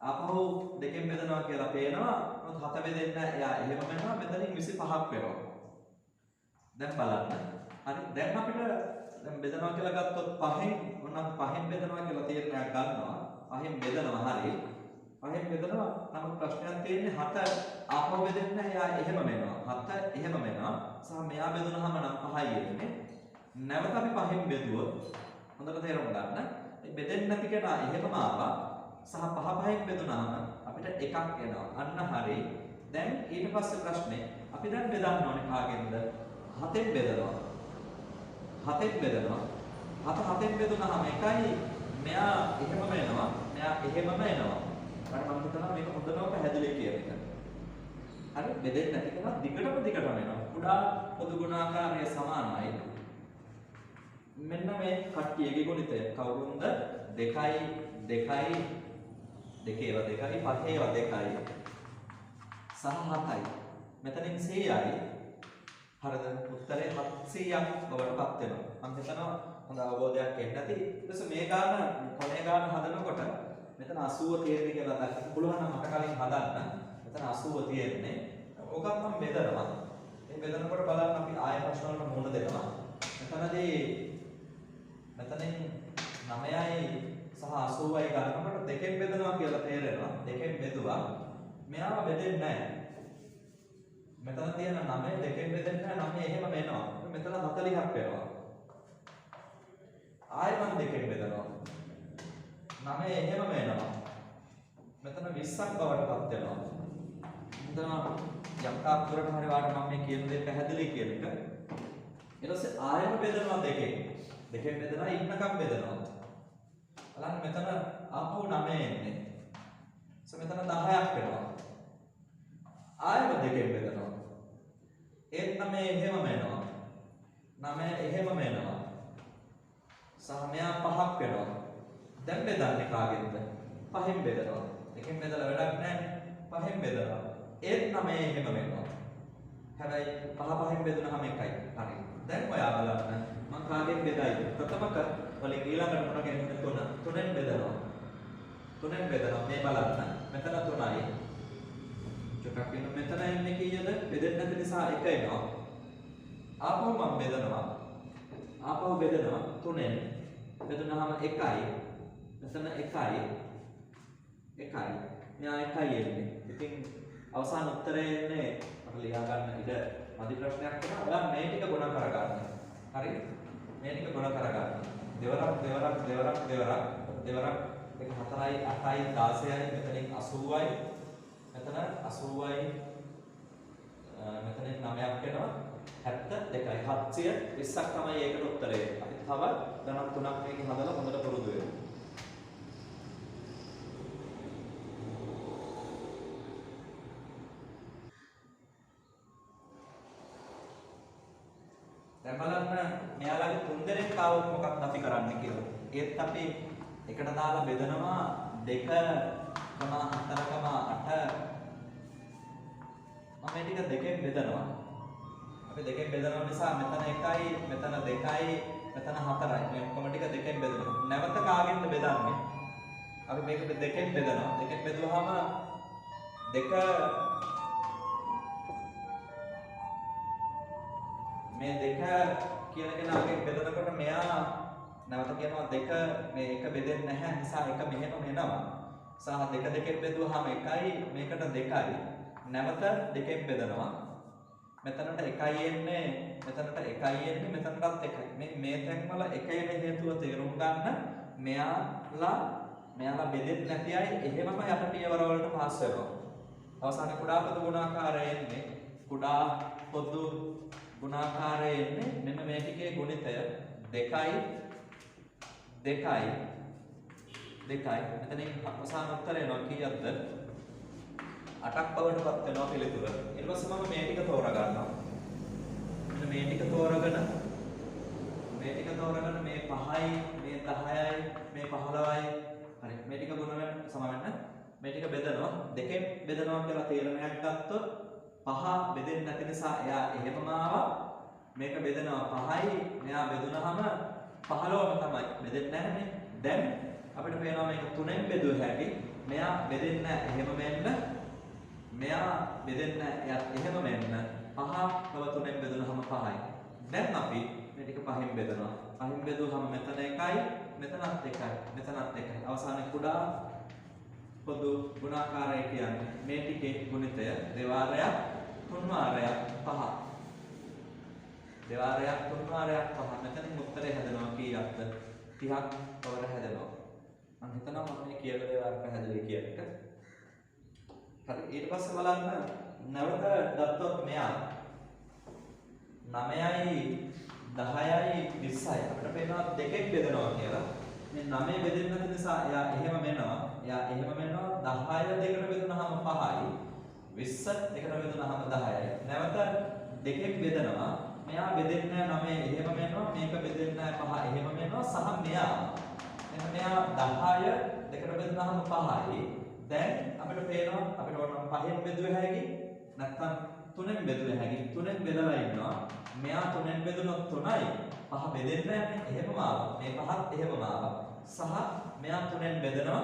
ආපහු 2ෙන් බෙදනවා කියලා පේනවා. නමුත් 7 බෙදෙන්නේ නැහැ. එයා එහෙම වෙනවා. මෙතනින් 25ක් වෙනවා. දැන් බලන්න. හරි. දැන් අපිට දැන් බෙදනවා කියලා ගත්තොත් 5ෙන් මොනනම් 5ෙන් බෙදනවා කියලා තීරණයක් ගන්නවා. 5ෙන් බෙදනවා හරි. 5ෙන් බෙදනවා. නමුත් ප්‍රශ්නයක් තියෙන්නේ 7 ආපහු බෙදෙන්නේ නැහැ. එයා එහෙම වෙනවා. 7 එහෙම වෙනවා. සහ මෙයා බෙදුනහම නම් 5යි එන්නේ. නැවත අපි 5ෙන් බෙදුවොත් හොඳට තේරුම් ගන්න. මේ බෙදෙන්නේ නැති කෙනා එහෙමම ආවා. සහ 5 5ෙන් බෙදුනහම අපිට අපිට එකක් එනවා. අන්න හරි. දැන් ඊට පස්සේ ප්‍රශ්නේ අපි දැන් බෙදන්න ඕනේ කාගෙන්ද? 7ෙන් බෙදනවා. 7ෙන් බෙදනවා. 7ෙන් බෙදුනහම එකයි මෙයා එහෙමම එනවා. මෙයා එහෙමම එනවා. අර මම හිතනවා මේක හොඳටම පැහැදිලි කියන එක. හරි බෙදෙන්නේ නැති කෙනා දිගටම එනවා. කුඩා පොදු ගුණාකාරය සමානයි. මෙන්න මේ කට්ටියගේ ගුණිතය කවුරුන්ද? 2යි 2යි 2 2යි 5 2යි සහ 7යි. මෙතනින් 100යි. හරිද? උත්තරේ 700ක් බවට පත් වෙනවා. මම හිතනවා හොඳ අවබෝධයක් එන්න ඇති. ඊට පස්සේ මේ ගාන කොනේ ගාන හදනකොට මෙතන 80 තියෙන්නේ කියලා දැක්ක. පුළුවන් නම් මට කලින් හදන්න. මෙතන 80 තියෙන්නේ. ඕකත් මම බෙදනවා. මේ බෙදනකොට බලන්න අපි ආය ප්‍රශ්න වලට මුහුණ දෙනවා. මෙතනින් 9යි සහ 80යි ගන්නකොට දෙකෙන් බෙදනවා කියලා තේරෙනවා. දෙකෙන් බෙදුවා. මෙයාව බෙදෙන්නේ නැහැ. මෙතන තියෙන 9 දෙකෙන් බෙදෙන්නේ නැහැ. 9 එහෙම වෙනවා. මෙතන 40ක් වෙනවා. ආයෙ මම දෙකෙන් බෙදනවා. 9 එහෙම වෙනවා. මෙතන 20ක් බවට පත් වෙනවා. මෙතන යම් තාක් දුරට හරි වාට මම මේ කියන දේ පැහැදිලි කියන එක. ඊට පස්සේ ආයෙම බෙදනවා දෙකෙන්. දෙකෙන් බෙදනවා ඉන්නකම් බෙදනවා. බලන්න මෙතන ආපහු 9 එන්නේ. මෙතන 10ක් වෙනවා. ආයෙම දෙකෙන් බෙදනවා. ඒත් 9 එහෙම වෙනවා. 9 එහෙම වෙනවා. සහ මෙයා 5ක් වෙනවා. දැන් බෙදන්නේ කාගෙන්ද? 5ෙන් බෙදනවා. දෙකෙන් බෙදලා වැඩක් නැහැ. 5ෙන් බෙදනවා. ඒත් 9 එහෙම වෙනවා. හැබැයි 5 5ෙන් බෙදුනහම එකයි. හරි. දැන් ඔයා බලන්න මම කාගෙන් බෙදයිද? ප්‍රථමක වලින් ඊළඟට මොනගෙන් 3ෙන් බෙදනවා. 3ෙන් බෙදනවා. මේ බලන්න. මෙතන 3යි. චුට්ටක් වෙන මෙතන එන්නේ කීයද? බෙදෙන්න නැති නිසා 1 එනවා. ආපහු මම බෙදනවා. ආපහු බෙදනවා 3ෙන්. බෙදුනහම 1යි. මෙතන 1යි. 1යි. මෙයා 1යි එන්නේ. ඉතින් අවසාන උත්තරේ එන්නේ අපිට ලියා ගන්න ඉඩ මදි ප්‍රශ්නයක් වෙනවා. ඔයා මේ ටික ගුණ කරගන්න. හරි? මේ ටික ගුණ කරගන්න. දෙවරක් එක 4යි 8යි 16යි මෙතනින් 80යි. මෙතන 80යි මෙතනින් 9ක් වෙනවා. 72යි 720ක් තමයි ඒකට උත්තරේ. අපි තව ගණන් තුනක් මේක හදලා හොඳට පුරුදු වෙමු. දැන් බලන්න මෙයාලගේ තුන් දෙනෙක් ආවොත් මොකක්ද අපි කරන්නේ කියලා. ඒත් අපි එකට දාලා බෙදනවා 2,4,8 මම මේ ටික දෙකෙන් බෙදනවා. අපි දෙකෙන් බෙදනවා නිසා මෙතන 1යි, මෙතන 2යි, මෙතන 4යි. මේ ඔක්කොම ටික දෙකෙන් බෙදනවා. නැවත කාගෙන්ද බෙදන්නේ? අපි මේක දෙකෙන් බෙදනවා. දෙකෙන් බෙදුවාම 2 මේ 2 කියන කෙනාගෙන් බෙදනකොට මෙයා නැවත කියනවා 2 මේ 1 බෙදෙන්නේ නැහැ නිසා 1 මෙහෙම එනවා. සහ 2 දෙකෙන් බෙදුවාම 1යි මේකට 2යි. නැවත දෙකෙන් බෙදනවා. මෙතනට 1යි එන්නේ, මෙතනට 1යි එන්නේ, මෙතනටත් 1යි. මේ තැන්වල 1 එන හේතුව තේරුම් ගන්න මෙයාලා බෙදෙන්නේ නැති අය එහෙමම යට පියවර වලට පාස් වෙනවා. අවසානයේ කුඩා පොදු ගුණාකාරය එන්නේ. කුඩා පොදු ගුණාකාරය එන්නේ මෙන්න මේ ටිකේ ගුණිතය 2යි 2යි 2යි. මෙතනින් අවසාන උත්තරය එනවා කීයක්ද? 8ක් බවට පත් වෙනවා පිළිතුර. ඊට පස්සේ මම මේ ටික තෝරා ගන්නවා. මෙන්න මේ ටික තෝරාගෙන මේ 5යි, මේ 10යි, මේ 15යි. හරි. මේ ටික ගුණ වෙන සමවෙන්න. මේ ටික බෙදනවා. දෙකෙන් බෙදනවා කියලා තීරණයක් ගත්තොත් 5 බෙදෙන්නේ නැති නිසා එයා එහෙමම ආවා. මේක බෙදනවා 5යි. මෙයා බෙදුනහම 15ම තමයි. බෙදෙන්නේ නැහැ නේ. දැන් අපිට පේනවා මේක 3ෙන් බෙදුව හැටි. මෙයා බෙදෙන්නේ නැහැ. එහෙම මෙන්න මෙයා බෙදෙන්න එයත් එහෙම මෙන්න 5 තව 3ෙන් බෙදුනහම 5යි. දැන් අපි මේ ටික 5ෙන් බෙදනවා. 5ෙන් බෙදුවහම මෙතන 1යි, මෙතනත් 1යි, මෙතනත් 1යි. අවසානයේ කුඩා පොදු ගුණාකාරය කියන්නේ මේ ටිකේ ගුණිතය දෙවාරයක්, තුන් වාරයක්, 5. දෙවාරයක්, තුන් වාරයක්, 5. මෙතනින් උත්තරේ හැදෙනවා කීයක්ද? 30ක් පවර හැදෙනවා. මම හිතනවා මම මේ කියන දේවල් පැහැදිලි කියන එක. හරි ඊට පස්සේ බලන්න නැවත ගත්තොත් මෙයා 9යි 10යි 20යි අපිට පේනවා දෙකෙන් බෙදනවා කියලා. මේ 9 බෙදෙන්න නැති නිසා එයා එහෙම මෙනවා. එයා එහෙම මෙනවා 10 දෙකට බෙදුනහම 5යි 20 දෙකට බෙදුනහම 10යි. නැවත දෙකෙන් බෙදනවා. මෙයා බෙදෙන්නේ 9 එහෙම මෙනවා. මේක බෙදෙන්නේ 5 එහෙම මෙනවා. සහ මෙයා 10 දෙකට බෙදුනහම 5යි. දැන් අපිට පේනවා අපිට ඕන 5න් බෙදුව හැකි නැත්නම් 3න් බෙදුව හැකි. 3න් බෙදලා ඉන්නවා. මෙයා 3න් බෙදුනොත් 3යි. 5 බෙදෙන්නේ නැහැ. එහෙමම ආවා. මේ 5ත් එහෙමම ආවා. සහ මෙයා 3න් බෙදනවා.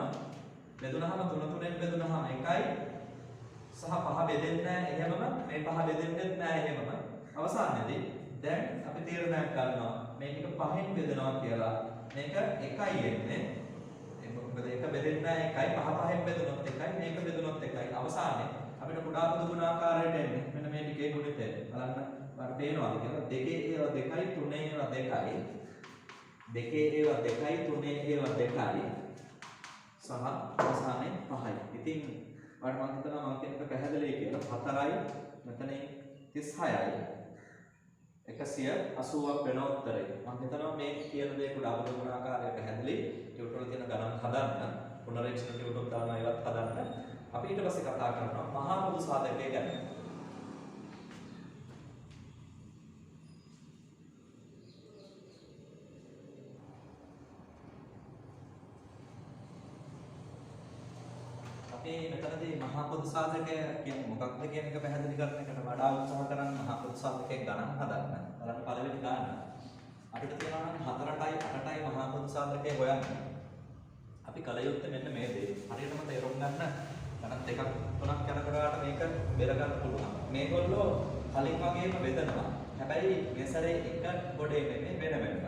බෙදුනහම 3න් බෙදුනහම 1යි. සහ 5 බෙදෙන්නේ නැහැ. එහෙමම මේ 5 බෙදෙන්නේ නැහැ. එහෙමම. අවසානයේදී දැන් අපි තීරණයක් ගන්නවා මේ ටික 5න් බෙදනවා කියලා. මේක 1යි එන්නේ. මොකද 1 බෙදෙන්නේ නැහැ 1යි 5 5න් බෙදුනොත් 1යි මේක බෙදුනොත් 1යි. අවසානයේ අපිට කුඩා පොදු ගුණාකාරයට එන්නේ. මෙන්න මේ ටිකේ ගුණිතය. බලන්න ඔයාලට පේනවාද කියලා? දෙකේ ඒවා 2යි තුනේ ඒවා 2යි. දෙකේ ඒවා 2යි තුනේ ඒවා 2යි. සහ අවසානයේ 5යි. ඉතින් ඔයාලට මම හිතනවා මම කියන එක පැහැදිලියි කියලා. 4යි මෙතන 36යි. 180ක් වෙන උත්තරේ. මම හිතනවා මේ කියන දේ කුඩා පොදු ගුණාකාරය පැහැදිලි. ටියුටර් වල තියෙන ගණන් හදන්න. පුනරීක්ෂණ ටියුටර් දානවා ඒවත් හදන්න. අපි ඊට පස්සේ කතා කරනවා මහා පොදු සාධකය ගැන. අපි මෙතනදී මහා පොදු සාධකය කියන්නේ මොකක්ද කියන එක පැහැදිලි කරන එකට වඩා උත්සාහ කරන්න මහා පොදු සාධකයේ ගණන් හදන්න. බලන්න පළවෙනි ගණන. අපිට තියෙනවා නම් 4ටයි 8ටයි මහා පොදු සාධකය හොයන්න. අපි කල යුත්තේ මෙන්න මේ දේ. හරියටම තේරුම් ගන්න. ගණන් දෙකක් තුනක් යනකොට මේක බෙර ගන්න පුළුවන්. මේගොල්ලෝ කලින් වගේම බෙදනවා. හැබැයි මේ සැරේ එක ගොඩේ නෙමෙයි වෙන වෙනම.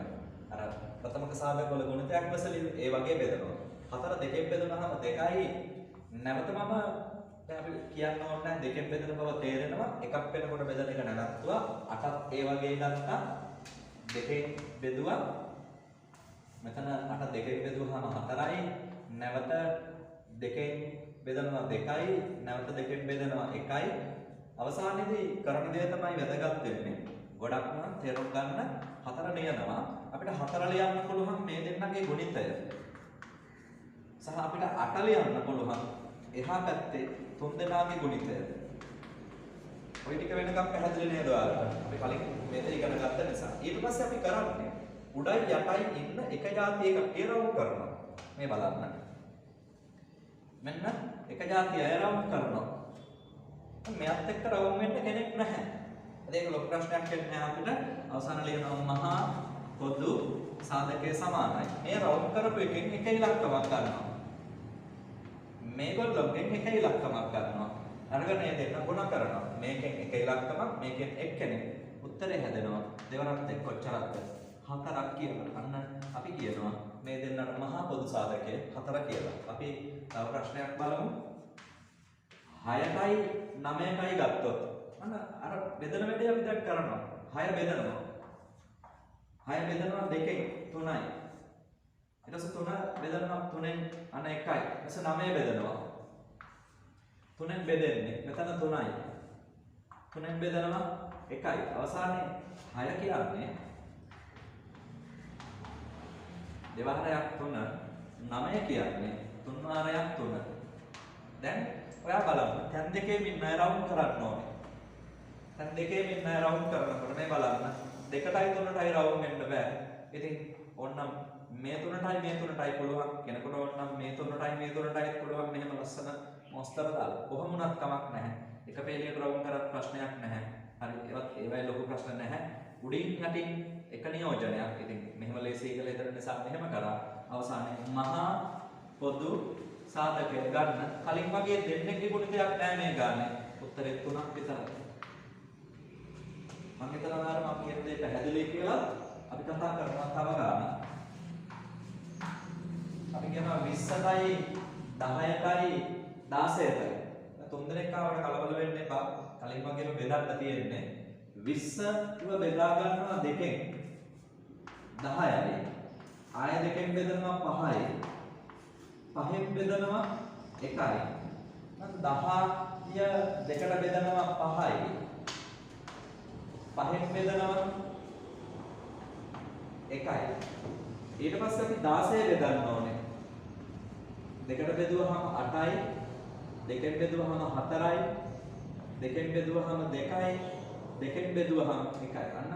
අර ප්‍රථමක සාධක වල ගුණිතයක් වශයෙන් ඒ වගේ බෙදනවා. 4 දෙකෙන් බෙදුනහම 2යි. නැවතමම දැන් අපි කියන්න ඕනේ නැහැ දෙකෙන් බෙදෙන බව තේරෙනවා. එකක් වෙනකොට බෙදන එක නැවතුවා. 8ත් ඒ වගේ ගත්තා. දෙකෙන් බෙදුවා. මෙතන 8 දෙකෙන් බෙදුවාම 4යි. නැවත දෙකෙන් බෙදනවා 2යි. නැවත දෙකෙන් බෙදනවා 1යි. අවසානයේදී කරන දේ තමයි වැදගත් වෙන්නේ. ගොඩක් නම් තේරුම් ගන්න 4 ලියනවා. අපිට 4 ලියන්න පුළුවන් මේ දෙන්නගේ ගුණිතය. සහ අපිට 8 ලියන්න පුළුවන් එහා පැත්තේ 3 දෙනාගේ ගුණිතය. ඔය ටික වෙනකම් පැහැදිලි නේද ඔයාලට? අපි කලින් මේක ඉගෙන ගත්ත නිසා. ඊට පස්සේ අපි කරන්නේ උඩයි යටයි ඉන්න එක જાතියක රවුම් කරනවා. මේ බලන්න. මෙන්න එක જાතිය අය රවුම් කරනවා. මෙයත් එක්ක රවුම් වෙන්න කෙනෙක් නැහැ. ඒක ලොකු ප්‍රශ්නයක් වෙන්නේ අපිට. අවසාන ලියනවා මහා පොදු සාධකයේ සමානයි. මේ රවුම් කරපු එකෙන් එක ඉලක්කමක් ගන්නවා. මේගොල්ලෝගෙන් එක ඉලක්කමක් ගන්නවා. අරගෙන මේ දෙන්න ගුණ කරනවා. මේකෙන් එක ඉලක්කමක් මේකෙන් එක්කෙනෙක්. උත්තරේ හැදෙනවා. දෙවරක් එක්ක කොච්චරක්ද? 4ක් කියලා. අන්න අපි කියනවා මේ දෙන්නට මහා පොදු සාධකය 4 කියලා. අපි තව ප්‍රශ්නයක් බලමු. 6ටයි 9ටයි ගත්තොත් අන්න අර බෙදන වැඩේ අපි දැන් කරනවා. 6 බෙදනවා. 6 බෙදනවා 2කින් 3යි. ඊට පස්සේ 3 බෙදනවා 3ෙන් අන්න 1යි. ඊට පස්සේ 9 බෙදනවා. 3ෙන් බෙදෙන්නේ මෙතන 3යි. 3ෙන් බෙදනවා 1යි. අවසානයේ 6 කියන්නේ දෙවහරයක් 3 9 කියන්නේ 3 වාරයක් 3. දැන් ඔයා බලන්න තැන් දෙකේ මින් අය රවුම් කරන්න ඕනේ. තැන් දෙකේ මින් අය රවුම් කරනකොට මේ බලන්න 2ටයි 3ටයි රවුම් වෙන්න බෑ. ඉතින් ඕන්නම් මේ 3ටයි පුළුවන් කෙනෙකුට ඕන්නම් මේ 3ටයි පුළුවන් මෙහෙම ලස්සන මොස්තර දාලා. කොහොම වුණත් කමක් නැහැ. එක පේලියට රවුම් කරත් ප්‍රශ්නයක් නැහැ. හරි ඒවයි ලොකු ප්‍රශ්න නැහැ. උඩින් යටින් එක නියෝජනයක්. ඉතින් මෙහෙම ලේසි කියලා හිතන නිසා මෙහෙම කරා. අවසානයේ මහා පොදු සාධකය ගන්න. කලින් වගේ දෙන්නෙක්ගේ ගුණිතයක් නැහැ මේ ගානේ. උත්තරේ 3ක් විතරයි. මම හිතනවා මම කියන දේ පැහැදිලි කියලා අපි කතා කරනවා තව ගානක්. අපි කියනවා 20ටයි 10ටයි 16ටයි. තුන් දෙනෙක් ආවට කලබල වෙන්න එපා. කලින් වගේම බෙදන්න තියෙන්නේ 20 ඉව බෙදා ගන්නවා 2කින් 10යි. ආය 2කින් බෙදනවා 5යි. 5න් බෙදනවා 1යි. 10 දෙකට බෙදනවා 5යි. 5න් බෙදනවා 1යි. ඊට පස්සේ අපි 16 බෙදන්න ඕනේ. දෙකට බෙදුවහම 8යි. දෙකෙන් බෙදුවහම 4යි. දෙකෙන් බෙදුවහම 2යි. දෙකෙන් බෙදුවහම 1යි. අන්න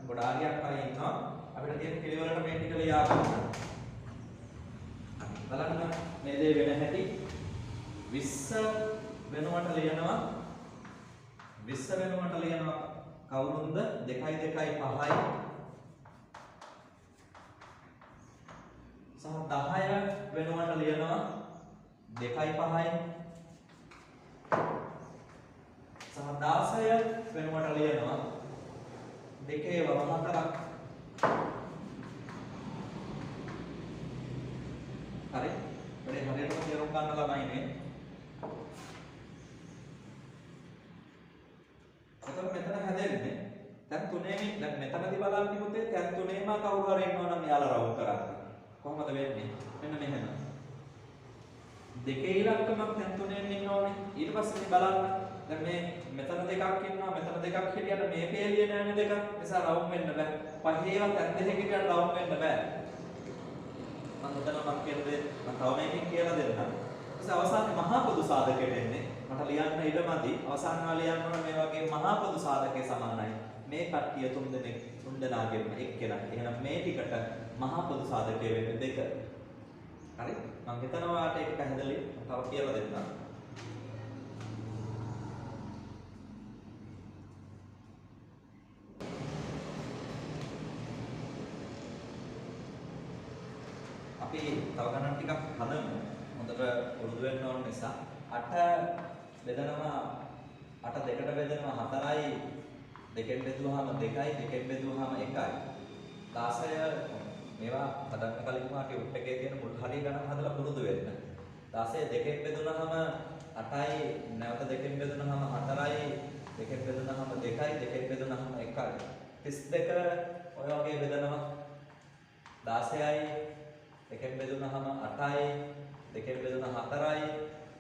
ගොඩාරියක් අය ඉන්නවා. අපිට තියෙන පිළිවෙලට මේ ටික ලියා ගන්න. බලන්න මේ දේ වෙන හැටි 20 වෙනුවට ලියනවා 20 වෙනුවට ලියනවා කවුරුන්ද 2 2 5යි සහ 10 වෙනුවට ලියනවා 2 5යි සහ 16 වෙනුවට ලියනවා 2 4ක් හරි වැඩි හරියටම තේරුම් ගන්න ළමයි මේ එතකොට මෙතන හැදෙන්නේ දැන් තුනේම දැන් මෙතනදී බලන්න පුතේ දැන් තුනේම කවුරු හරි ඉන්නවා නම් යාලා රවුම් කරන්න කොහොමද වෙන්නේ මෙන්න මෙහෙම දෙකේ ඉලක්කමක් දැන් තුනේම ඉන්නෝනේ ඊට පස්සේ බලන්න දැන් මේ මෙතන දෙකක් ඉන්නවා මෙතන දෙකක් හිටියට මේ පේලිය නෑනේ දෙකක් නිසා රවුම් වෙන්න බෑ පහේවත් දැන් දෙකකින් හිටියට රවුම් වෙන්න බෑ මම හිතනවා මම කියන දේ මම තව මේකෙන් කියලා දෙන්නම් ඊට අවසානයේ මහා පොදු සාධකයට එන්නේ මට ලියන්න ඉඩමදි අවසානව ලියන්න ඕන මේ වගේ මහා පොදු සාධකයේ සමානයි මේ කට්ටිය තුන් දෙනාගෙම එක්කෙනා එහෙනම් මේ ටිකට මහා පොදු සාධකය වෙන්නේ 2 හරි මම හිතනවා ඔයාලට ඒක පැහැදිලි තව කියලා දෙන්නම් අපි තව ගණන් ටිකක් හදමු හොඳට පුරුදු වෙන්න ඕන නිසා 8 බෙදනවා 8 දෙකට බෙදනවා 4යි දෙකෙන් බෙදුවාම 2යි දෙකෙන් බෙදුවාම 1යි 16 මේවා හදන්න කලින් මාගේ උට් එකේ තියෙන මුල් හරිය ගණන් හදලා පුරුදු වෙන්න 16 දෙකෙන් බෙදුනහම 8යි නැවත දෙකෙන් බෙදුනහම 4යි දෙකෙන් බෙදුනහම 2යි දෙකෙන් බෙදුනහම 1යි 32 ඔය වගේ බෙදනවා 16යි දෙකෙන් බෙදුනහම 8යි දෙකෙන් බෙදුන 4යි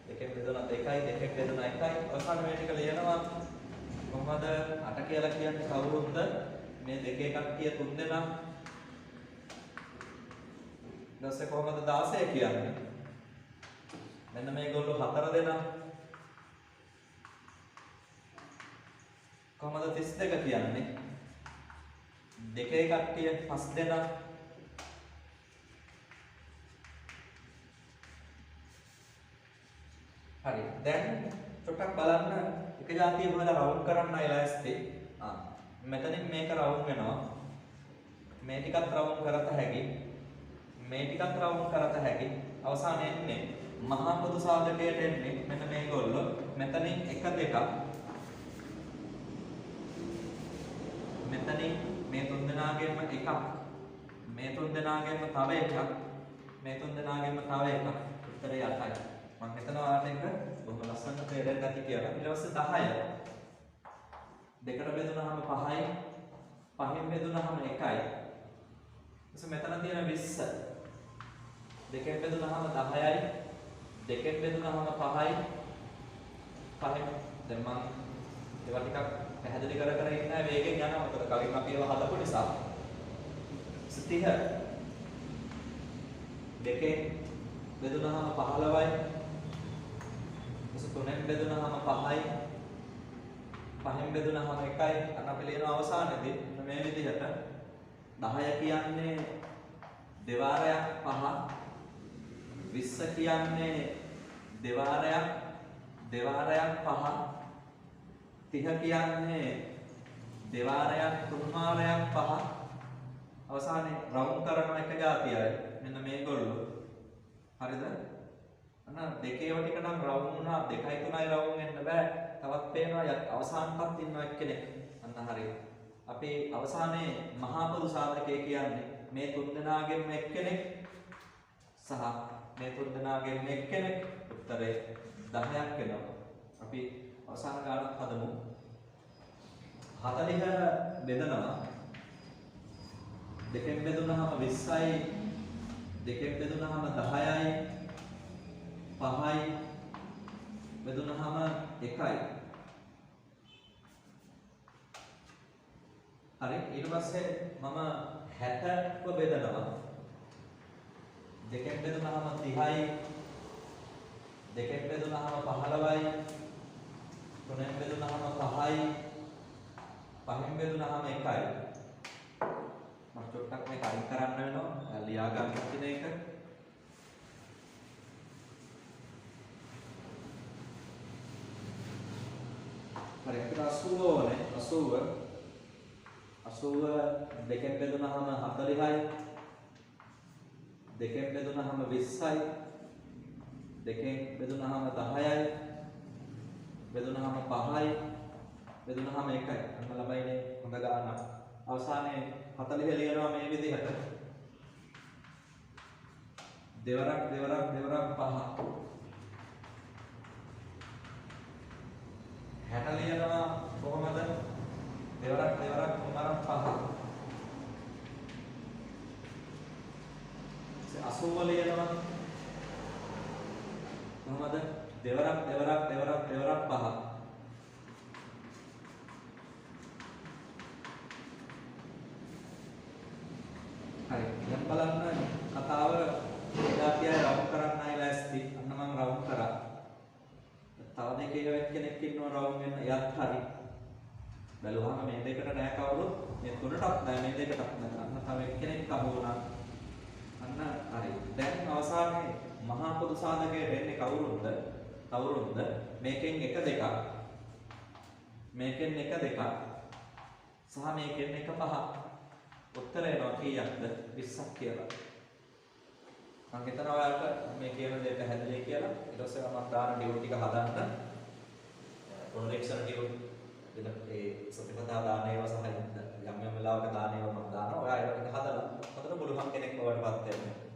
දෙකෙන් බෙදුන 2යි දෙකෙන් බෙදුන 1යි අවසාන මේ ටික ලියනවා කොහොමද 8 කියලා කියන්නේ කවුරුන්ද මේ දෙකේ කට්ටිය 3 දෙනා ඊට පස්සේ කොහොමද 16 කියන්නේ මෙන්න මේගොල්ලෝ 4 දෙනා කොහොමද 32 කියන්නේ දෙකේ කට්ටිය 5 දෙනා හරි දැන් චොට්ටක් බලන්න එක જાතිය හොයලා රවුන්ඩ් කරන්න අයලා ඇස්තේ මෙතනින් මේක රවුන්ඩ් වෙනවා මේ ටිකත් රවුන්ඩ් කරත හැකි මේ ටිකත් රවුන්ඩ් කරත හැකි අවසානයේ එන්නේ මහා පොදු සාධකයට එන්නේ මෙන්න මේගොල්ලෝ මෙතනින් 1 2ක් මෙතනින් මේ තුන් දෙනාගෙන්ම එකක් මේ තුන් දෙනාගෙන්ම තව එකක් මේ තුන් දෙනාගෙන්ම තව එකක් උත්තරය 8යි මම හිතනවා ඔයාලට ඒක බොහොම ලස්සනට තේරෙන්න ඇති කියලා. ඊට පස්සේ 10 දෙකට බෙදුනහම 5යි 5න් බෙදුනහම 1යි. ඊට මෙතන තියෙන 20 දෙකෙන් බෙදුනහම 10යි දෙකෙන් බෙදුනහම 5යි 5න් දැන් මම ඒවා ටිකක් පැහැදිලි කර ඉන්නේ වේගෙන් යනවා මොකද කලින් අපි ඒවා හදපු නිසා 30 දෙකෙන් බෙදුනහම 15යි තුනෙන් බෙදුනහම 5යි 5න් බෙදුනහම 1යි අන්න අපි ලියන අවසානයේදී මේ විදිහට 10 කියන්නේ දෙවාරයක් 5 20 කියන්නේ දෙවාරයක් 5 30 කියන්නේ දෙවාරයක් 3 වාරයක් 5 අවසානයේ රවුන්ඩ් කරන එක જાතියයි මෙන්න මේගොල්ලෝ හරිද අන්න දෙකේව ටික නම් රවුන්ඩ් වුණා 2යි 3යි රවුන්ඩ් වෙන්න බෑ තවත් පේනවා අවසානපත් ඉන්නවා එක්කෙනෙක් අන්න හරි අපි අවසානයේ මහා පොදු සාධකය කියන්නේ මේ තුන් දෙනාගෙන්ම එක්කෙනෙක් සහ මේ තුන් දෙනාගෙන්ම එක්කෙනෙක් උත්තරේ 10ක් වෙනවා අපි අවසාන ගානක් හදමු 40 බෙදනවා දෙකෙන් බෙදුනහම 20යි දෙකෙන් බෙදුනහම 10යි 5යි බෙදුනහම 1යි. හරි ඊට පස්සේ මම 60ව බෙදනවා. දෙකෙන් බෙදුනහම 30යි. දෙකෙන් බෙදුනහම 15යි. තුනෙන් බෙදුනහම 5යි. පහෙන් බෙදුනහම 1යි. මම චුට්ටක් මේක අයින් කරන්න වෙනවා. ලියා ගන්න තියෙන එක. හරි අපිට 80 ඕනේ. 80 දෙකෙන් බෙදුනහම 40යි. දෙකෙන් බෙදුනහම 20යි. දෙකෙන් බෙදුනහම 10යි. බෙදුනහම 5යි. බෙදුනහම 1යි. අන්න ළමයිනේ හොඳ ගානක්. අවසානයේ 40 ලියනවා මේ විදිහට. දෙවරක් 5. 60 ලියනවා කොහොමද? දෙවරක් 3 5. 80 ලියනවා කොහොමද? දෙවරක් 5. හරි දැන් බලන්න කතාව විද්‍යාර්ථියයි රවුන්ඩ් කරන්න ආයි ලෑස්ති. අන්න මම රවුන්ඩ් කරා. තව දෙකක කෙනෙක් ඉන්නවා රවුන්ඩ් වෙන්න එයත් හරි. බැලුවාම මේ දෙකට නෑ කවුරුත්. මේ තුනටත් නෑ මේ දෙකටත් නෑ. අන්න තව එක්කෙනෙක් අහු වුණා. අන්න හරි. දැන් අවසානයේ මහා පොදු සාධකයට එන්නේ කවුරුන්ද? මේකෙන් 1 2ක්. මේකෙන් 1 2ක්. සහ මේකෙන් 1 5ක්. උත්තරය එනවා කීයක්ද? 20ක් කියලා. මම හිතනවා ඔයාලට මේ කියන දේ පැහැදිලි කියලා. ඊට පස්සේ මම දාන ඩියුටි ටික හදන්න. ප්‍රොජෙක්ෂන් ඩියුටි ඒ සතිපතා දාන ඒවා සහ යම් වෙලාවක දාන ඒවා මම දානවා. ඔයා ඒක හදලා හතර පුළුවන් කෙනෙක් බවට පත් වෙන්න.